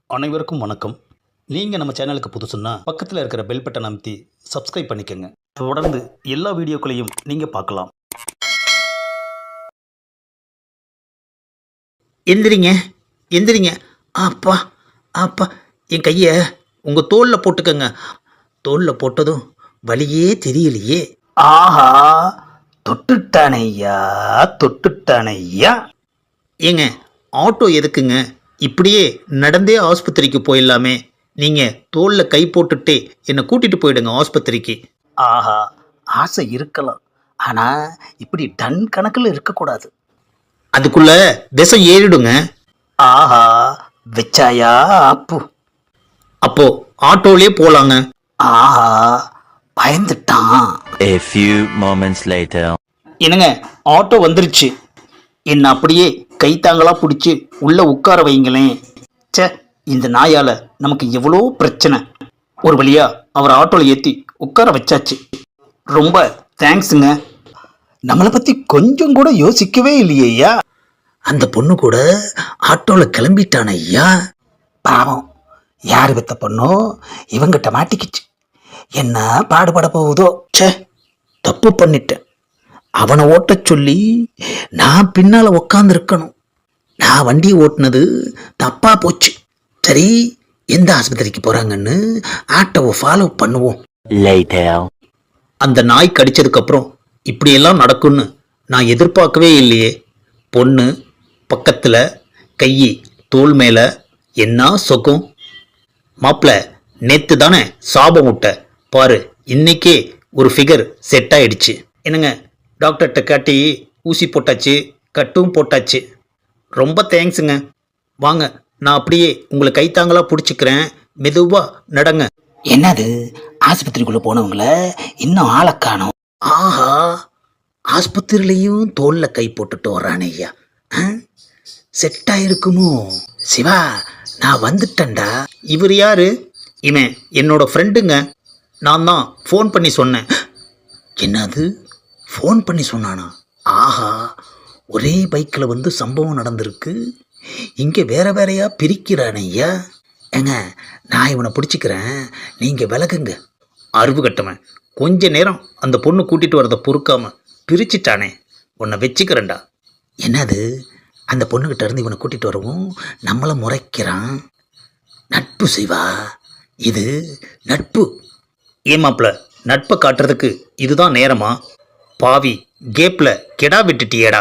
அனைவருக்கும் வணக்கம். நீங்கள் நம்ம சேனலுக்கு புதுசுன்னா பக்கத்தில் இருக்கிற பெல் பட்டன் அமைத்தி சப்ஸ்கிரைப் பண்ணிக்கோங்க. தொடர்ந்து எல்லா வீடியோக்களையும் நீங்கள் பார்க்கலாம். எந்திரிங்க எந்திரிங்க. அப்பா அப்பா, என் கையை உங்கள் தோளில் போட்டுக்கங்க. தோளில் போட்டதும் வலியே தெரியலையே. ஆஹா, தொட்டுட்டானையா தொட்டுட்டானையா. ஏங்க, ஆட்டோ எதுக்குங்க? இப்படியே நடந்தே ஆஸ்பத்திரிக்கு போயிடலாமே. நீங்கள் தோளில் கை போட்டுட்டே என்னை கூட்டிகிட்டு போயிடுங்க ஆஸ்பத்திரிக்கு. ஆஹா, ஆசை இருக்கலாம், ஆனால் இப்படி டன் கணக்கில் இருக்கக்கூடாது. அதுக்குள்ள விஷம் ஏறிடுங்க. ஆஹா, வச்சாயா அப்பு. அப்போ ஆட்டோலே போலாங்க. ஆஹா, பயந்துட்டான். A few moments later. என்னங்க, ஆட்டோ வந்துருச்சு. என்ன அப்படியே கைத்தாங்களா பிடிச்சி உள்ளே உட்கார வைங்களேன். ச்சே, இந்த நாயால் நமக்கு எவ்வளோ பிரச்சனை. ஒரு வழியா அவர் ஆட்டோவில் ஏற்றி உட்கார வச்சாச்சு. ரொம்ப தேங்க்ஸுங்க. நம்மளை பற்றி கொஞ்சம் கூட யோசிக்கவே இல்லையே ஐயா. அந்த பொண்ணு கூட ஆட்டோவில் கிளம்பிட்டான ஐயா. பாவம், யார் பெத்த பொண்ணோ இவங்கிட்ட மாட்டிக்கிச்சு. என்ன பாடுபட போகுதோ. ச்சே, தப்பு பண்ணிட்டேன். அவனை ஓட்டச் சொல்லி நான் பின்னால் உக்காந்துருக்கணும். நான் வண்டியை ஓட்டினது தப்பாக போச்சு. சரி, எந்த ஆஸ்பத்திரிக்கு போகிறாங்கன்னு ஆட்டோவை ஃபாலோ பண்ணுவோம். Later. அந்த நாய் கடிச்சதுக்கப்புறம் இப்படியெல்லாம் நடக்கும்னு நான் எதிர்பார்க்கவே இல்லையே. பொண்ணு பக்கத்தில், கை தோள் மேலே, என்ன சொகம். மாப்பிள்ள, நேற்று தானே சாபம் விட்ட பாரு, இன்னைக்கே ஒரு ஃபிகர் செட் ஆயிடுச்சு. என்னங்க, டாக்டர்கிட்ட காட்டி ஊசி போட்டாச்சு, கட்டும் போட்டாச்சு. ரொம்ப தேங்க்ஸுங்க. வாங்க, நான் அப்படியே உங்களை கைத்தாங்களாக பிடிச்சிக்கிறேன். மெதுவாக நடங்க. என்னது, ஆஸ்பத்திரிக்குள்ளே போனவங்கள இன்னும் ஆளை காணோம். ஆஹா, ஆஸ்பத்திரிலையும் தோளில் கை போட்டுட்டு வர்றானே ஐயா. செட் ஆயிருக்குமோ? சிவா, நான் வந்துட்டேன்டா. இவர் யாரு? இவன் என்னோட ஃப்ரெண்டுங்க. நான் தான் ஃபோன் பண்ணி சொன்னேன். என்னது, ஃபோன் பண்ணி சொன்னானா? ஆஹா, ஒரே பைக்கில் வந்து சம்பவம் நடந்திருக்கு. இங்கே வேற வேறையா பிரிக்கிறானே ஐயா. ஏங்க, நான் இவனை பிடிச்சிக்கிறேன், நீங்கள் விலகுங்க. அறிவு கட்டவன், கொஞ்ச நேரம் அந்த பொண்ணு கூட்டிகிட்டு வரதை பொறுக்காம பிரிச்சிட்டானே, உன்னை வச்சுக்கிறேன்டா. என்னது, அந்த பொண்ணுக்கிட்ட இருந்து இவனை கூட்டிகிட்டு வரவும் நம்மளை முறைக்கிறான். நட்பு சிவா, இது நட்பு. ஏமாப்பிள்ள, நட்பை காட்டுறதுக்கு இதுதான் நேரமா? பாவி, கேப்பில் கெடா விட்டுட்டியேடா.